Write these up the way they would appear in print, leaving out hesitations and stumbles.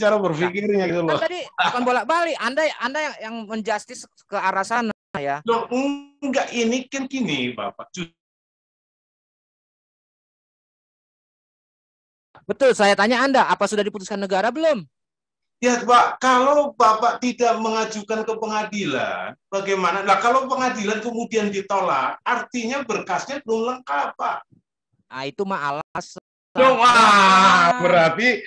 cara berpikirnya gitu Kan loh. tadi bukan bolak-balik. Anda yang menjustis ke arah sana ya. Loh, enggak, ini kan gini, Bapak. Betul, saya tanya Anda, apa sudah diputuskan negara belum? Ya, Pak, kalau Bapak tidak mengajukan ke pengadilan, bagaimana? Nah, kalau pengadilan kemudian ditolak, artinya berkasnya belum lengkap, Pak. Nah, itu mah alasan. Dong, berarti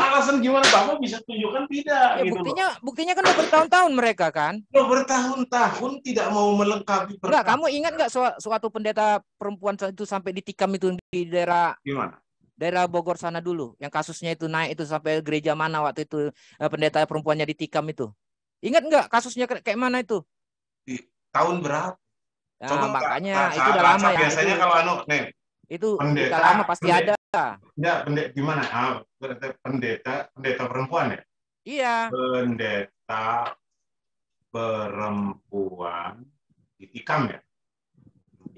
alasan gimana? Bapak bisa tunjukkan tidak? Ya, Gitu buktinya kan udah bertahun-tahun mereka kan. loh, bertahun-tahun tidak mau melengkapi berkas. Enggak, kamu ingat nggak suatu pendeta perempuan itu sampai ditikam itu di daerah Gimana? Daerah Bogor sana dulu, yang kasusnya itu naik itu sampai gereja mana waktu itu pendeta perempuannya ditikam itu. Ingat nggak kasusnya kayak mana itu? Di tahun berapa? Nah, Coba makanya itu udah lama ya. Biasanya itu, kalau nih, itu pendeta, udah lama pasti ada. Enggak, pendeta gimana? Pendeta perempuan ya? Iya. Pendeta perempuan ditikam ya?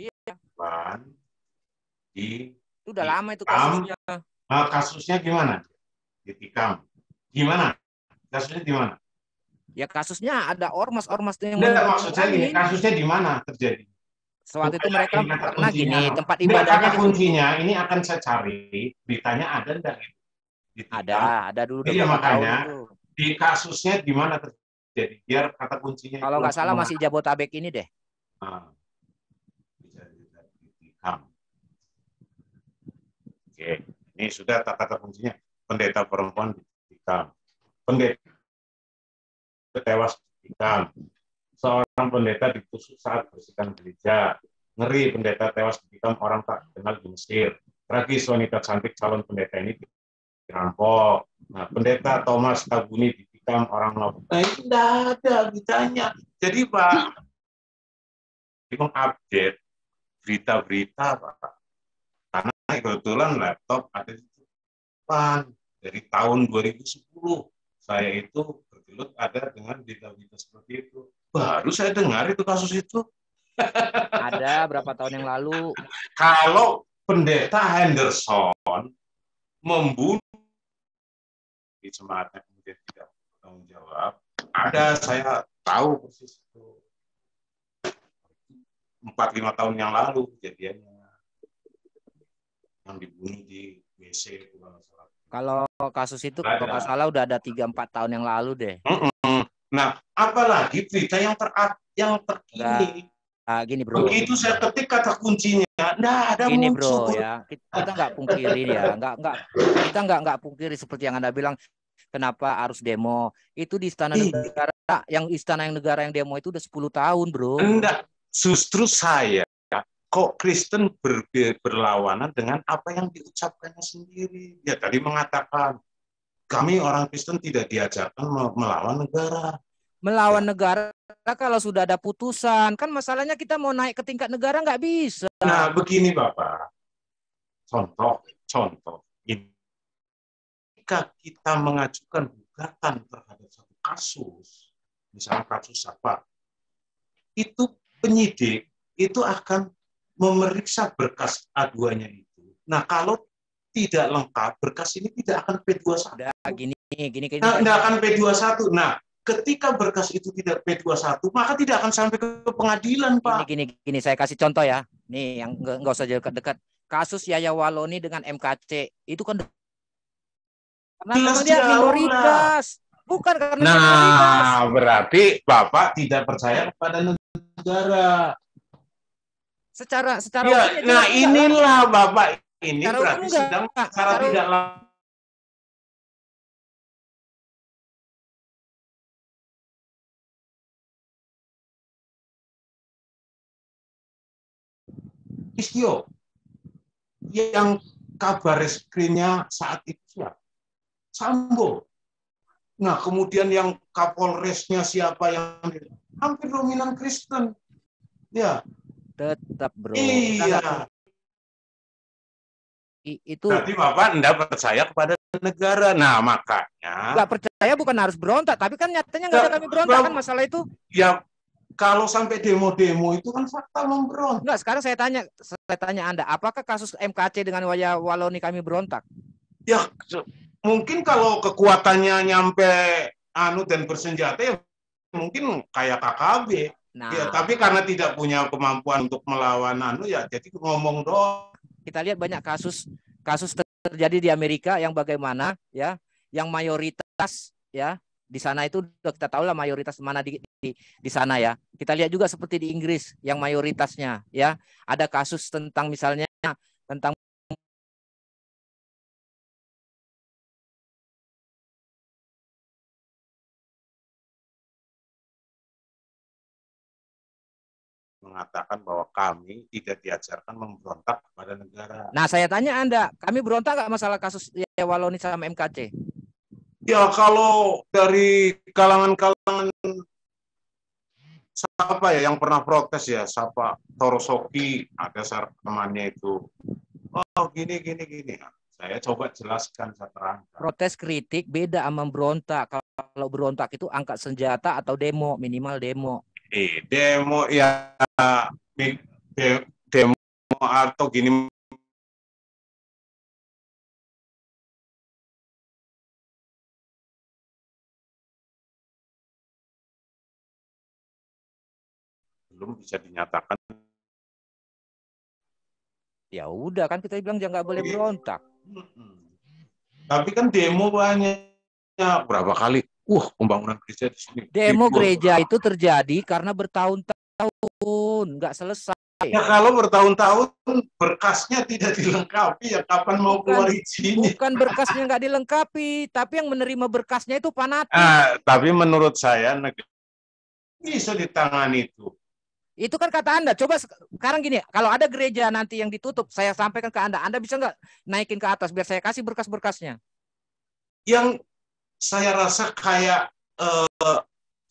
Iya. Itu udah lama itu kasusnya. Kasusnya gimana? Ditikam. Gimana? Kasusnya di mana? Ya kasusnya ada ormas-ormas yang maksudnya ini kasusnya di mana terjadi? Sewaktu itu mereka karena gini, tempat ibadahnya kata kuncinya ini akan saya cari, beritanya ada enggak gitu? Ada dulu iya, makanya tahun itu. Di kasusnya di mana terjadi? Biar kata kuncinya kalau nggak salah masih Jabotabek ini deh. Oke, ini sudah kata kuncinya, pendeta perempuan ditikam, pendeta tewas ditikam, seorang pendeta ditusuk saat bersihkan gereja, ngeri pendeta tewas ditikam orang tak kenal di Mesir, tragis wanita cantik calon pendeta ini dirampok, nah, pendeta Thomas Tabuni ditikam orang mabuk. Nah, itu tidak ada ditanya. Jadi Pak, mengupdate berita-berita Pak, karena kebetulan laptop ada di depan dari tahun 2010. Saya itu bergelut ada dengan berita-berita seperti itu. Baru saya dengar itu kasus itu. Ada berapa tahun yang lalu. Kalau pendeta Henderson membunuh di jemaatnya kemudian tidak bertanggung jawab, ada, saya tahu persis itu 4-5 tahun yang lalu kejadiannya, yang dibunuh di WC. Kalau kasus itu kalau nggak salah udah ada 3-4 tahun yang lalu deh. Nah, apalagi berita yang terkini. Nah, gini bro. Begitu saya ketik kata kuncinya, nggak ada gini muncul. Bro ya, kita nggak pungkiri ya, kita nggak pungkiri seperti yang Anda bilang. Kenapa harus demo? Itu di istana negara, yang negara yang demo itu udah 10 tahun, Bro. Enggak, justru saya kok Kristen berlawanan dengan apa yang diucapkannya sendiri. Dia tadi mengatakan, kami orang Kristen tidak diajarkan melawan negara. Melawan negara kalau sudah ada putusan. Kan masalahnya kita mau naik ke tingkat negara nggak bisa. Nah, begini Bapak. Contoh. Jika kita mengajukan gugatan terhadap satu kasus, misalnya kasus apa, itu penyidik itu akan memeriksa berkas aduannya itu. Nah, kalau tidak lengkap, berkas ini tidak akan P21. Gini. Tidak akan P21. Nah, ketika berkas itu tidak P21, maka tidak akan sampai ke pengadilan, Pak. Gini, saya kasih contoh ya. Nih, yang nggak usah dekat-dekat. Kasus Yaya Waloni dengan MKC, itu kan karena dia minoritas. Bukan karena minoritas. Nah, berarti Bapak tidak percaya kepada negara. Secara ya, nah inilah Bapak ini berarti sedang secara tidak Istio yang kabar reskrimnya saat itu siapa? Sambo. Nah, kemudian yang Kapolresnya siapa, yang hampir dominan Kristen. Ya. Tetap, Bro. Iya. Itu berarti Bapak tidak percaya kepada negara. Nah, makanya nggak percaya bukan harus berontak, tapi kan nyatanya nggak ada kami berontak kan masalah itu. Ya, kalau sampai demo-demo itu kan fakta memberontak. Enggak, sekarang saya tanya Anda, apakah kasus MKC dengan Yaya Waloni kami berontak? Ya, mungkin kalau kekuatannya nyampe anu dan bersenjata ya mungkin kayak KKB. Nah, Ya, tapi karena tidak punya kemampuan untuk melawan anu ya jadi ngomong doang. kita lihat banyak kasus terjadi di Amerika yang bagaimana ya, yang mayoritas ya di sana itu udah kita tahu lah mayoritas mana di sana ya. Kita lihat juga seperti di Inggris yang mayoritasnya ya. Ada kasus tentang misalnya tentang Mengatakan bahwa kami tidak diajarkan memberontak kepada negara. Nah, saya tanya Anda, kami berontak nggak masalah kasus ya, Waloni sama MKC? Ya kalau dari kalangan-kalangan siapa ya yang pernah protes ya, siapa Torosoki ada temannya itu. Oh gini. Saya coba jelaskan saya terangkan. Protes kritik beda sama berontak. Kalau berontak itu angkat senjata atau demo, minimal demo. Demo ya demo atau gini belum bisa dinyatakan. Ya udah kan kita bilang jangan nggak boleh berontak. Tapi kan demo banyak berapa kali? Pembangunan gereja di sini. Demo gereja itu terjadi karena bertahun-tahun nggak selesai. Ya kalau bertahun-tahun berkasnya tidak dilengkapi ya kapan mau keluar izinnya? Bukan berkasnya nggak dilengkapi, tapi yang menerima berkasnya itu fanatik. Tapi menurut saya negara bisa ditangani itu. Itu kan kata Anda. Coba sekarang gini, kalau ada gereja nanti yang ditutup, saya sampaikan ke Anda bisa nggak naikin ke atas biar saya kasih berkas-berkasnya? Yang saya rasa kayak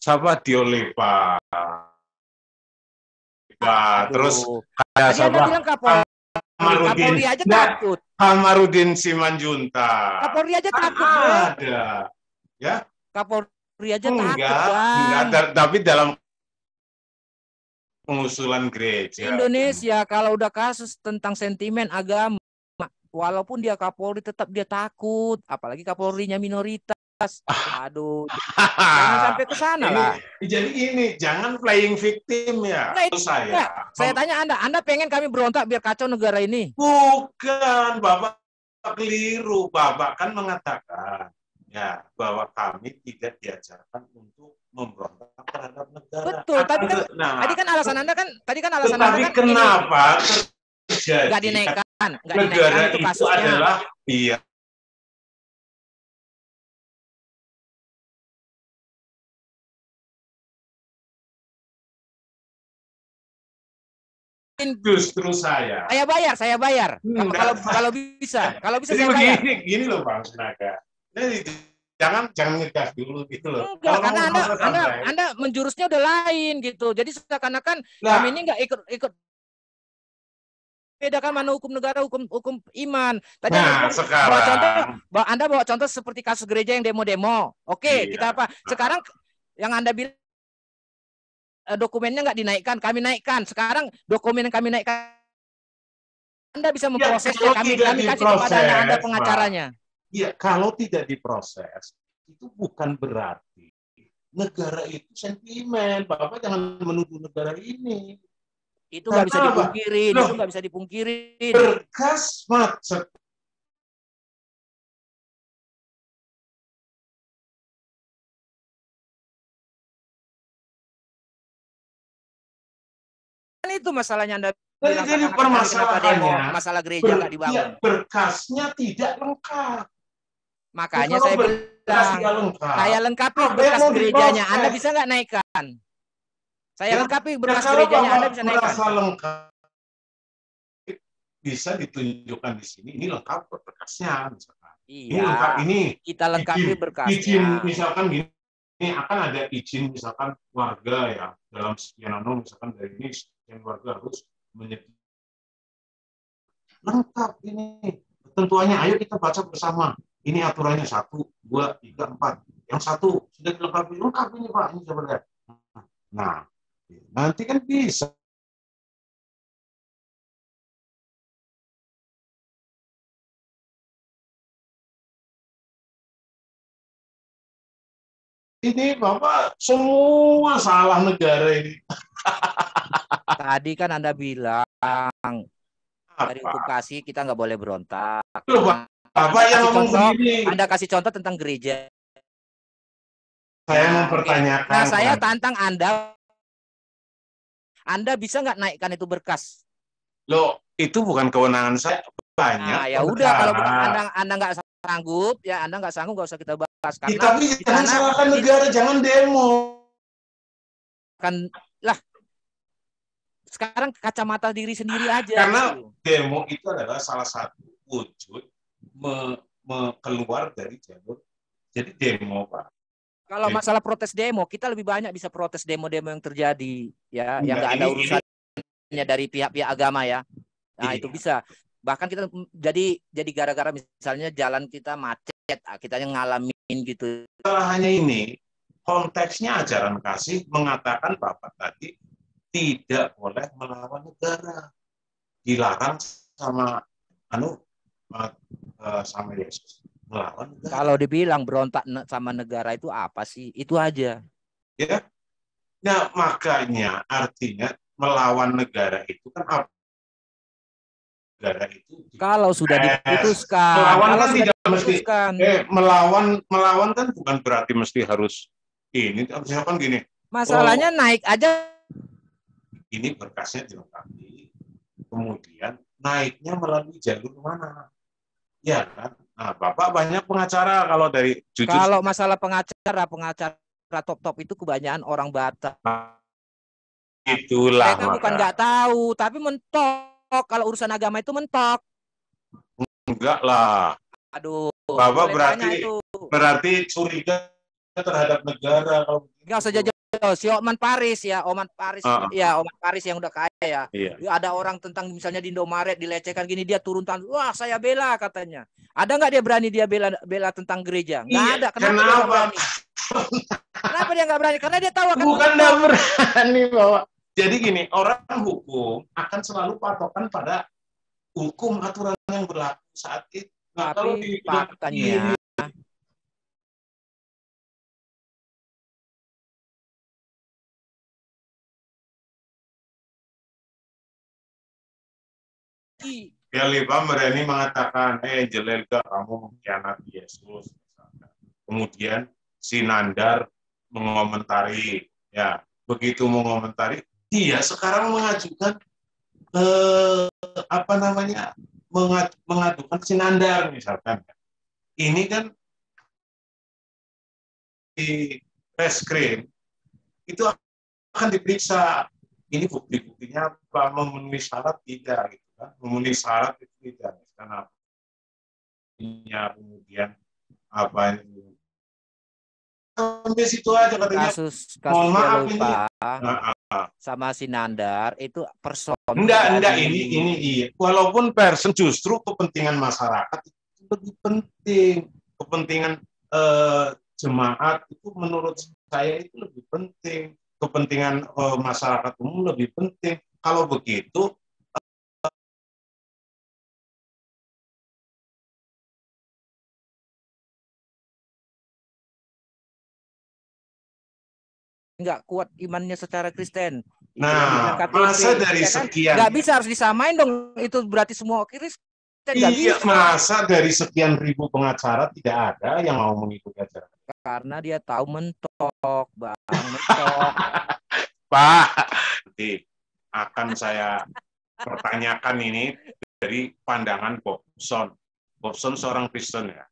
siapa Diolepa. Terus kayak siapa? Kapolri aja takut. Kamarudin Simanjunta. Kapolri aja takut. Ada. Ya? Kapolri aja takut. Enggak, tapi dalam pengusulan gereja. Indonesia kalau udah kasus tentang sentimen agama, walaupun dia Kapolri tetap dia takut, apalagi Kapolrinya minoritas. Aduh, jangan sampai ke sana lah. Jadi ini jangan playing victim ya. Saya tanya Anda pengen kami berontak biar kacau negara ini? Bukan, Bapak keliru. Bapak kan mengatakan ya bahwa kami tidak diajarkan untuk memberontak terhadap negara. Betul. Tadi kan alasan Anda kan kenapa terjadi? Nggak dinaikkan Negara itu kasusnya. adalah iya. Justru saya bayar. Kalau bisa saya bayar. Gini loh Bang Senaga. Jangan ngegas dulu gitu loh. Enggak, karena Anda menjurusnya udah lain gitu. Jadi seakan-akan kami ini enggak ikut bedakan mana hukum negara, hukum iman. Tadi Anda bawa contoh seperti kasus gereja yang demo-demo. Oke, kita apa? Sekarang yang Anda bilang dokumennya nggak dinaikkan, kami naikkan. Sekarang dokumen yang kami naikkan, Anda bisa memprosesnya, kami kasih kepada Anda pengacaranya. Ya, kalau tidak diproses, itu bukan berarti negara itu sentimen. Bapak jangan menuduh negara ini. Itu nggak bisa dipungkirin. Itu nggak bisa dipungkirin. Berkas macet. Itu masalahnya Anda bilang. Jadi permasalahannya masalah gereja nggak dibangun. Berkasnya tidak lengkap. Makanya saya bilang, saya lengkapi berkas gerejanya. Anda bisa nggak naikkan? Saya lengkapi berkas gerejanya. Anda bisa naikkan. Lengkap. Bisa ditunjukkan di sini. Ini lengkap berkasnya. Misalkan. Iya. Ini lengkap ini. Kita lengkapi berkasnya. Izin misalkan gini. Ini akan ada izin misalkan warga ya dalam sekian misalkan dari ini sekian warga harus menyediakan lengkap ini ketentuannya. Ayo kita baca bersama. Ini aturannya 1, 2, 3, 4. Yang 1 sudah dilengkapi. Lengkap ini Pak. Ini coba lihat. Nah, nanti kan bisa Ini Bapak semua salah negara ini. Tadi kan Anda bilang dari hukum Apa? kasih kita nggak boleh berontak. Loh, Nah, Bapak yang ngomong Anda begini. kasih contoh tentang gereja. Saya Nah, oke. Nah, mempertanyakan saya pengantar. tantang Anda bisa nggak naikkan itu berkas? Loh, itu bukan kewenangan saya. Nah, Banyak ya udah kalau bukan perkara. Anda nggak sanggup, ya Anda nggak sanggup nggak usah kita bahas Ya, karena tapi di jangan sana salahkan di, negara, jangan demo. kan lah sekarang kacamata diri sendiri aja Karena gitu. demo itu adalah salah satu wujud keluar dari jalur. Jadi demo, Pak. Kalau Jadi, masalah protes demo, kita lebih banyak bisa protes demo-demo yang terjadi, ya, yang enggak, nggak ada ini urusannya dari pihak-pihak agama ya. Nah itu iya. bisa. Bahkan kita jadi gara-gara misalnya jalan kita macet, kita yang ngalamin gitu. Hanya ini, konteksnya ajaran kasih mengatakan Bapak tadi tidak boleh melawan negara, dilarang sama anu sama Yesus melawan Kalau negara. dibilang berontak sama negara itu apa sih? Itu aja. Ya, nah makanya artinya melawan negara itu kan apa? Negara itu Kalau sudah diputuskan, melawan kalau kan sudah tidak mesti diputuskan, melawan kan bukan berarti mesti harus ini. Misalkan gini, oh masalahnya naik aja. ini berkasnya dilengkapi, kemudian naiknya melalui jalur mana? Ya kan? Nah, Bapak banyak pengacara kalau dari jujur Kalau masalah pengacara top-top itu kebanyakan orang Batak. itulah Mereka bukan maka nggak tahu, tapi mentok. Kalau urusan agama itu mentok. enggak lah. Aduh, Bapak boleh tanya berarti itu. berarti curiga terhadap negara kalau Nggak usah begitu. jauh-jauh. Si Oman Paris ya, Uh, Oman Paris yang udah kaya ya. iya. Ya, ada orang tentang misalnya di Indomaret dilecehkan gini, dia turun tangan. Wah, saya bela katanya. Ada nggak dia berani dia bela bela tentang gereja? Nggak Iya, ada. Kenapa dia nggak kenapa? berani? Kenapa dia nggak berani? Karena dia tahu akan Bukan nggak mentok. berani Bapak. Jadi gini, orang hukum akan selalu patokan pada hukum aturan yang berlaku saat itu. Nah, kalau Tapi dibilang ini faktanya Khalifa berani mengatakan, Jelelga kamu mengkhianati Yesus. Kemudian si Nandar mengomentari, ya begitu mengomentari, dia sekarang mengajukan apa namanya mengadukan si Nandar misalkan. Ini kan di reskrim itu akan diperiksa ini bukti-buktinya apa memenuhi syarat tidak gitu kan memenuhi syarat itu tidak karena kemudian apa itu sampai situ aja katanya kasus mohon kasusnya maaf ini lupa nah, sama si Nandar itu person enggak pribadi. ini iya walaupun person justru kepentingan masyarakat itu lebih penting kepentingan jemaat itu menurut saya itu lebih penting kepentingan masyarakat umum lebih penting kalau begitu Nggak kuat imannya secara Kristen itu yang dibilang nah KTP masa dari ya kan, sekian nggak bisa harus disamain dong, itu berarti semua Kristen nggak iya bisa masa dari sekian ribu pengacara tidak ada yang mau mengikuti ajaran karena dia tahu mentok bang, mentok. Pak nanti akan saya pertanyakan ini dari pandangan Bobson. Bobson seorang Kristen ya.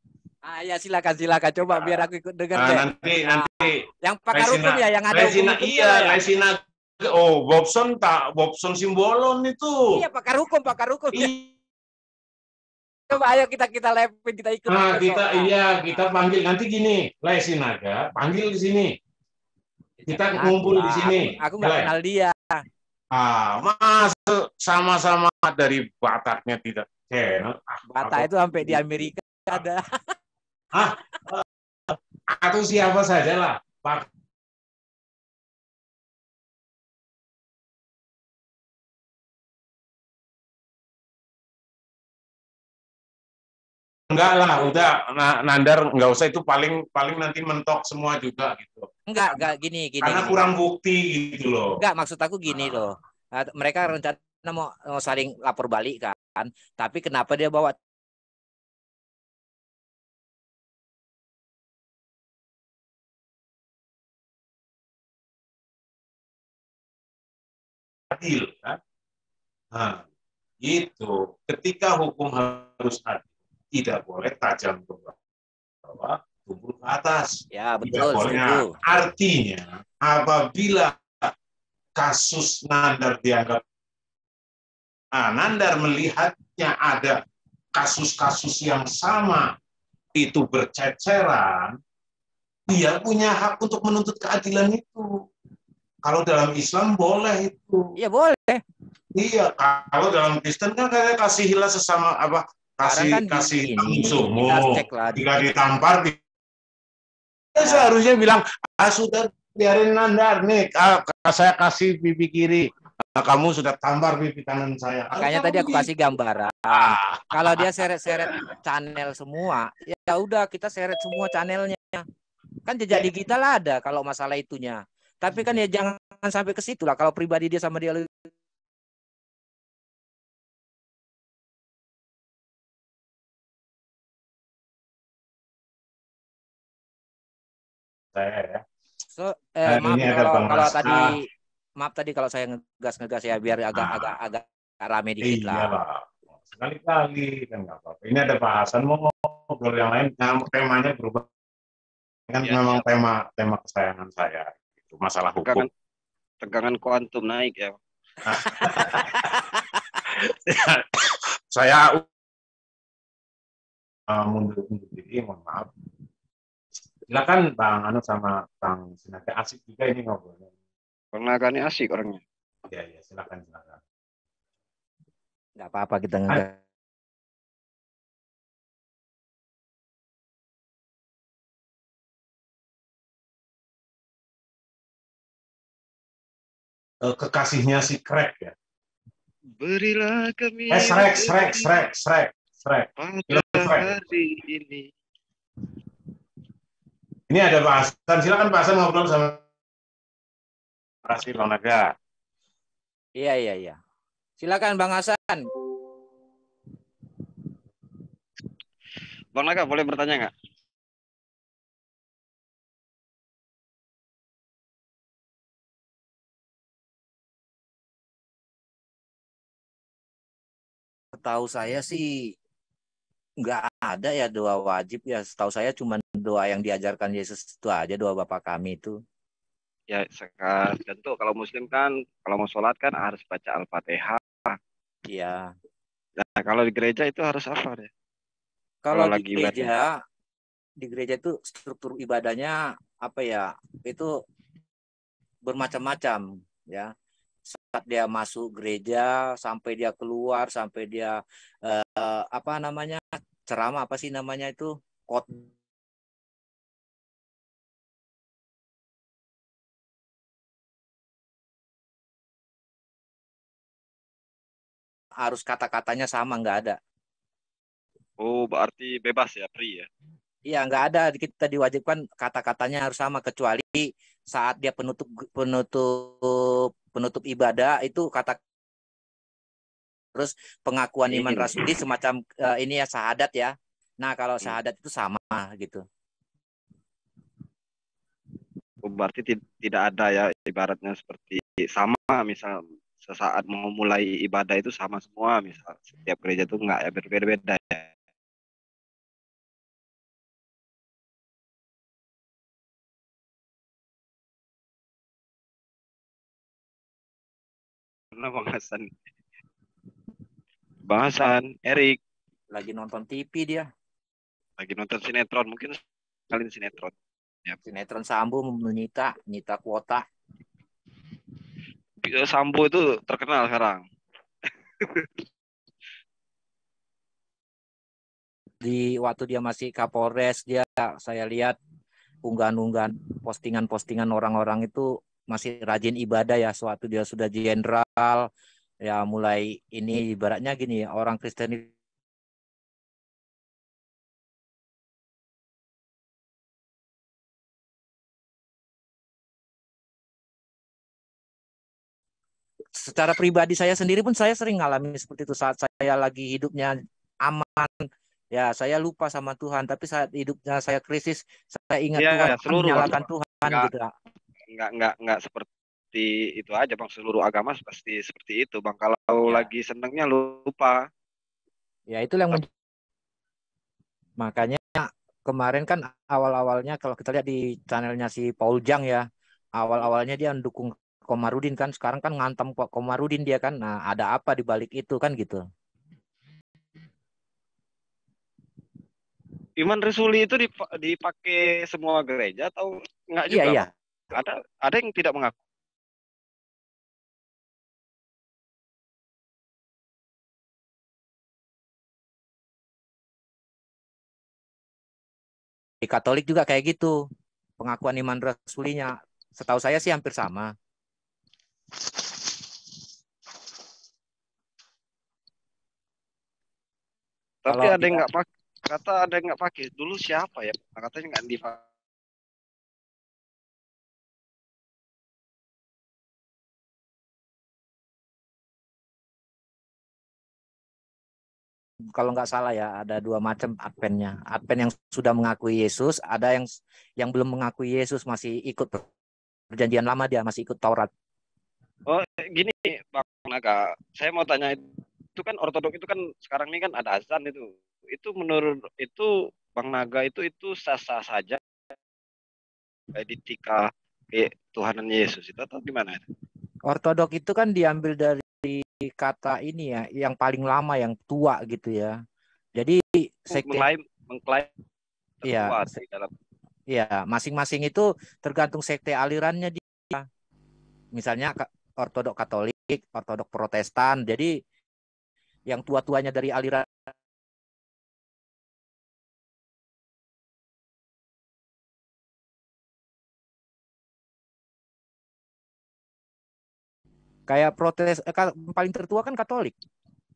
Ya silakan silakan coba biar aku ikut dengar deh. Nanti Yang pakar hukum Lesina ya, yang ada Lesina hukum-hukumnya iya lah ya. Lesina oh Bobson tak Bobson Simbolon itu. Iya pakar hukum ya. Iya Coba ayo kita lepin, kita ikut besok. kita panggil nanti gini Lesinaga panggil di sini. Jangan Kita aku ngumpul di lah, sini. aku nggak kenal dia. Mas sama-sama dari Bataknya tidak channel. Bata itu sampai di Amerika ada. Ah, atau siapa saja lah. Pak Enggak lah, udah Nandar nggak usah itu paling paling nanti mentok semua juga gitu. Enggak Karena gini. kurang bukti gitu loh. Enggak, maksud aku gini loh. Nah, Mereka rencana mau saling lapor balik kan. Tapi kenapa dia bawa adil kan? Nah, itu ketika hukum harus adil, tidak boleh tajam ke bawah, tumpul ke atas. ya Tidak betul, bolehnya. setuju. Artinya, apabila kasus Nandar dianggap, Nandar melihatnya ada kasus-kasus yang sama itu berceceran, dia punya hak untuk menuntut keadilan itu. Kalau dalam Islam boleh itu. Iya boleh. Iya, kalau dalam Kristen kan kayak kasihilah sesama apa Sekarang kan kasih gini, kita musuhmu, cek lah. jika ditampar dia Ya, seharusnya bilang sudah biarin Nandar nih, saya kasih pipi kiri, kamu sudah tampar pipi kanan saya. makanya tadi aku kasih gambaran. Kalau dia seret-seret channel semua, ya udah kita seret semua channelnya. Kan jejak Ya, digital ada kalau masalah itunya. Tapi kan ya jangan sampai ke situ lah. Kalau pribadi dia sama dia saya ya. maaf Ini nih ada kalau Bang kalau tadi Asa. maaf tadi kalau saya ngegas ya biar Nah, agak rame dikit lah. iyalah. Sekali-kali kan nggak apa-apa. Ini ada bahasan mau ngobrol yang lain, temanya berubah. Kan Ya, memang siap. tema tema kesayangan saya, itu masalah hukum. Tegangan kuantum naik ya. Saya mundur diri, mohon maaf. Silakan Bang Anu sama Bang Sinatya, asik juga ini ngobrolnya. Karena kan ini asik orangnya. Ya, ya, silakan. Nggak apa-apa kita ngegas. Kekasihnya si Craig ya. Berilah kami Shrek. pada hari ini. Ini ada bahasan, silakan bahasan ngobrol sama. Terima kasih Bang Naga. Iya. Silakan Bang Hasan. Bang Naga boleh bertanya nggak? Tahu saya sih nggak ada ya doa wajib ya. Setahu saya cuma doa yang diajarkan Yesus itu aja, doa Bapa kami itu. Ya, sekarang tentu kalau Muslim kan kalau mau sholat kan harus baca Al-Fatihah. Iya. Nah, kalau di gereja itu harus apa deh? Kalau Kalau lagi ibadah. di gereja itu struktur ibadahnya apa ya? Itu bermacam-macam ya. Saat dia masuk gereja sampai dia keluar sampai dia apa namanya? Ceramah apa sih namanya itu? Harus kata-katanya sama nggak ada. Oh, berarti bebas ya, free ya. Iya, nggak ada. Kita diwajibkan kata-katanya harus sama kecuali saat dia penutup ibadah itu kata terus pengakuan iman Ini. rasuli semacam ini ya syahadat ya. Nah, kalau syahadat itu sama gitu. Oh, berarti tidak ada ya ibaratnya seperti sama misal sesaat mau mulai ibadah itu sama semua misal setiap gereja itu enggak ya berbeda-beda ya. Karena Bang Hasan, Erik Lagi nonton TV dia. lagi nonton sinetron mungkin kalian sinetron. Ya. Sinetron Sambo nyita kuota. Sambo itu terkenal sekarang. Di waktu dia masih Kapolres dia saya lihat unggahan-unggahan postingan-postingan orang-orang itu masih rajin ibadah ya suatu dia sudah jenderal ya mulai ini ibaratnya gini orang Kristen secara pribadi saya sendiri pun saya sering ngalamin seperti itu saat saya lagi hidupnya aman. Ya, saya lupa sama Tuhan, tapi saat hidupnya saya krisis, saya ingat Iya, Tuhan, seluruh bang. menyalahkan Tuhan Nggak, gitu. nggak seperti itu aja bang. Seluruh agama pasti seperti itu bang. Kalau Ya, lagi senengnya lupa. ya itulah yang Tapi makanya kemarin kan awal-awalnya kalau kita lihat di channelnya si Paul Jang ya, awal-awalnya dia mendukung Komarudin kan, sekarang kan ngantem Pak Komarudin dia kan. Nah, ada apa di balik itu kan gitu. Iman Resuli itu dipakai semua gereja atau enggak Iya, juga iya. bang? Ada yang tidak mengaku. Di Katolik juga kayak gitu. Pengakuan iman rasulinya. Setahu saya sih hampir sama. Tapi Kalau ada di yang nggak pakai. Kata ada yang nggak pakai. Dulu siapa ya? Katanya nggak dipakai. kalau nggak salah ya ada dua macam Adventnya. Advent yang sudah mengakui Yesus, ada yang belum mengakui Yesus masih ikut perjanjian lama dia masih ikut Taurat. Oh, gini Bang Naga. Saya mau tanya itu kan ortodok itu kan sekarang ini kan ada azan itu. Itu menurut itu Bang Naga itu sah-sah saja etika Tuhanan Yesus itu atau gimana itu? Ortodok itu kan diambil dari kata ini ya, yang paling lama, yang tua gitu ya. Jadi sekte Mengklaim ya, terkuat di dalam. ya masing-masing itu tergantung sekte alirannya dia. Misalnya Ortodok Katolik, Ortodok Protestan. Jadi yang tua-tuanya dari aliran kayak paling tertua kan Katolik.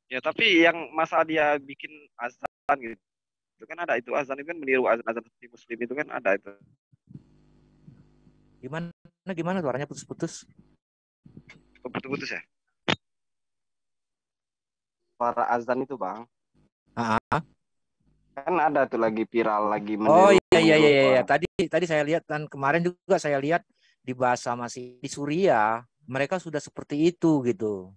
Ya tapi yang masa dia bikin azan gitu. Itu kan ada itu azan itu kan meniru azan Muslim itu kan ada itu. Gimana gimana suaranya putus-putus. Putus-putus ya. Para azan itu Bang. Ah, Kan ada tuh lagi viral lagi oh meniru iya iya meniru iya iya. Iya. suara. Tadi saya lihat dan kemarin juga saya lihat di bahasa masih di Suriah mereka sudah seperti itu gitu.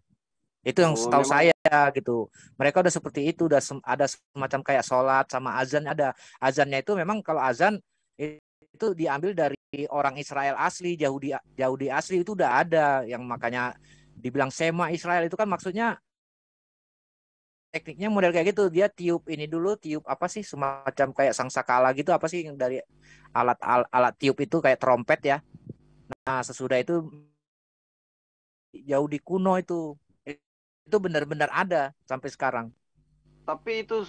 Itu yang Oh, setahu memang saya gitu. Mereka udah seperti itu, udah ada semacam kayak sholat sama azan ada. Azannya itu memang kalau azan itu diambil dari orang Israel asli, Yahudi Yahudi asli itu udah ada yang makanya dibilang Sema Israel itu kan maksudnya tekniknya model kayak gitu. Dia tiup ini dulu, tiup apa sih semacam kayak sangsakala gitu apa sih yang dari alat tiup itu kayak trompet ya. Nah, sesudah itu Yahudi kuno itu benar-benar ada sampai sekarang. tapi itu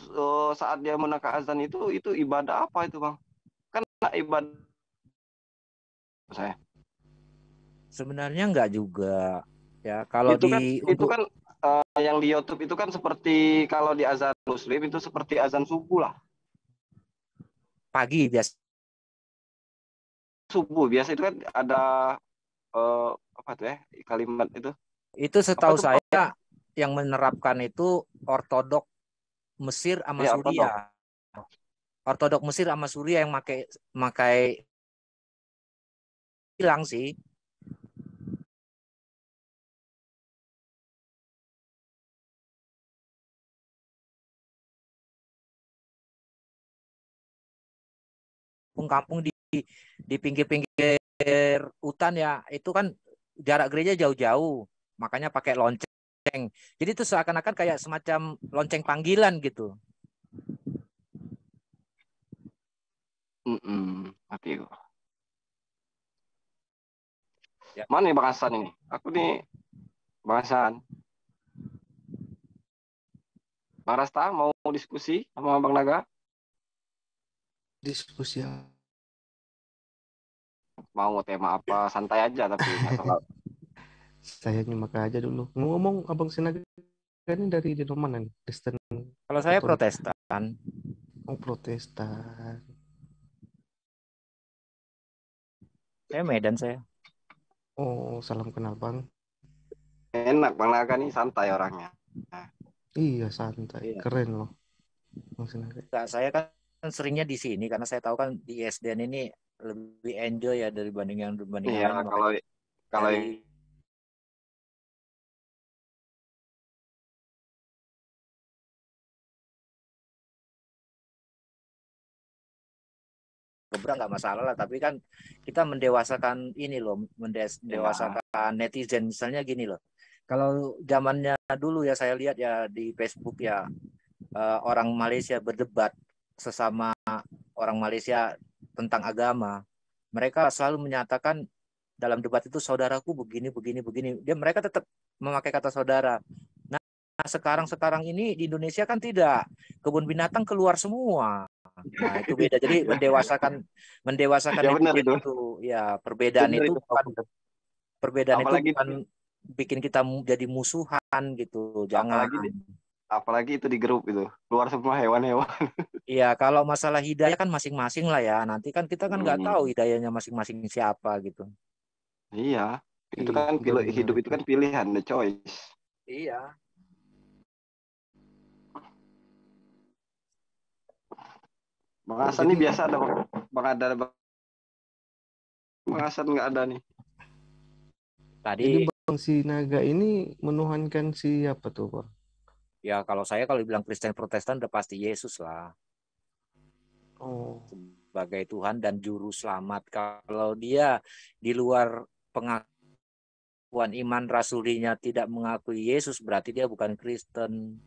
saat dia menakar azan itu ibadah apa itu Bang? Kan ibadah saya. Sebenarnya enggak juga ya. Kalau Itu kan di itu untuk kan yang di YouTube itu kan seperti kalau di azan Muslim itu seperti azan subuh lah. pagi biasa Subuh biasa itu kan ada eh, apa tuh ya kalimat itu itu apa setahu tuh Bang? saya yang menerapkan itu Ortodok Mesir sama Ya ortodok. Suriah. Ortodok Mesir sama Suriah yang pakai pakai hilang sih. Kampung-kampung di pinggir-pinggir hutan ya itu kan jarak gereja jauh-jauh makanya pakai lonceng jadi itu seakan-akan kayak semacam lonceng panggilan gitu. Tapi Ya. mana nih Bang Hasan ini? Aku nih Bang Hasan. Bang Rasta mau diskusi sama Bang Naga? Diskusi Mau tema apa? Santai aja tapi nggak terlalu. saya nyimak aja dulu. Ngomong Abang Sinaga ini dari mana nih? Kristen Kalau saya Katolik. Protestan. Oh, Protestan. Saya Medan saya. Oh, salam kenal Bang. Enak Bang Naga nih, santai orangnya. Iya, santai. Iya. Keren loh. Bang Sinaga. Nah, saya kan seringnya di sini karena saya tahu kan di ISDN ini lebih enjoy ya dibanding yang Iya, lain. kalau kalau Dari keberang nggak masalah lah, tapi kan kita mendewasakan ini loh, mendewasakan netizen. Misalnya gini loh, kalau zamannya dulu ya saya lihat ya di Facebook ya, orang Malaysia berdebat sesama orang Malaysia tentang agama, mereka selalu menyatakan dalam debat itu saudaraku begini begini begini, mereka tetap memakai kata saudara. Nah, sekarang ini di Indonesia kan tidak, kebun binatang keluar semua. Nah, itu beda. Jadi mendewasakan ya benar netizen itu. itu. Ya, perbedaan Benar itu itu. Apalagi bukan bikin kita jadi musuhan gitu. Jangan. apalagi itu di grup itu. Keluar semua hewan-hewan. Iya, kalau masalah hidayah kan masing-masing lah ya. Nanti kan kita kan nggak tahu hidayahnya masing-masing siapa gitu. Iya, itu Iya, kan benar hidup itu kan pilihan, the choice. Iya. Bang Hasan nih biasa ada Bang Hasan nggak ada nih. Jadi Tadi Bang Sinaga ini menuhankan siapa tuh, Bang? ya kalau dibilang Kristen Protestan udah pasti Yesus lah Oh, sebagai Tuhan dan juru selamat. Kalau dia di luar pengakuan iman rasulinya tidak mengakui Yesus, berarti dia bukan Kristen.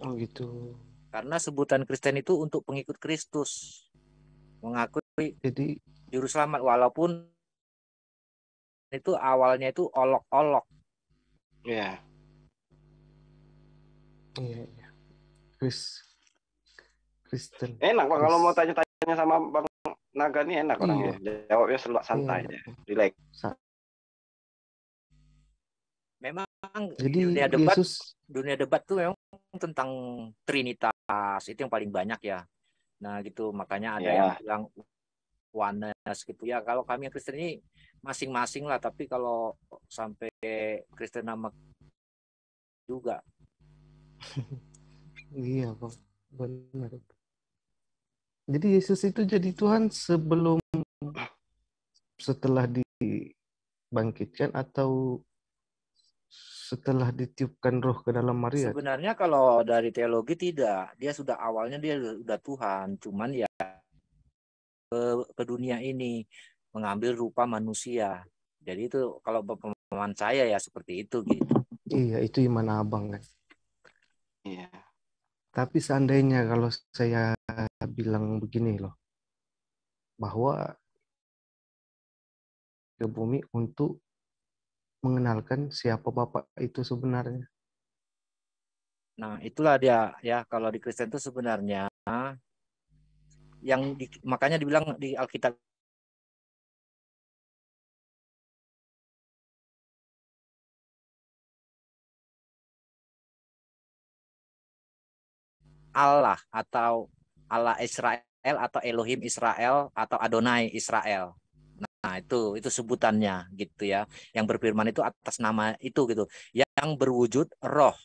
oh gitu. Karena sebutan Kristen itu untuk pengikut Kristus, mengakui Jadi, juru selamat, walaupun itu awalnya itu olok-olok. Iya. iya. Kristen. Enak Bang, kalau mau tanya-tanya sama Bang Naga nih enak orangnya. Jawabnya selalu santai Iya. aja. Relax. Memang Jadi dunia debat tuh memang tentang Trinitas, itu yang paling banyak ya. Nah gitu, makanya ada yang bilang oneness gitu ya. Kalau kami Kristen ini masing-masing lah, tapi kalau sampai Kristen nama juga. Iya, Bang. Benar. Jadi Yesus itu jadi Tuhan setelah dibangkitkan atau setelah ditiupkan roh ke dalam Maria? Sebenarnya kalau dari teologi tidak, dia awalnya dia sudah Tuhan, cuman ya ke dunia ini mengambil rupa manusia. Jadi itu kalau pemahaman saya ya seperti itu gitu. Iya, itu iman abang kan. Iya. Tapi seandainya kalau saya bilang begini loh, bahwa ke bumi untuk mengenalkan siapa Bapak itu sebenarnya. Nah, itulah dia ya, kalau di Kristen itu sebenarnya makanya dibilang di Alkitab Allah atau Allah Israel atau Elohim Israel atau Adonai Israel. Nah, itu sebutannya gitu ya. Yang berfirman itu atas nama itu gitu. Yang berwujud roh.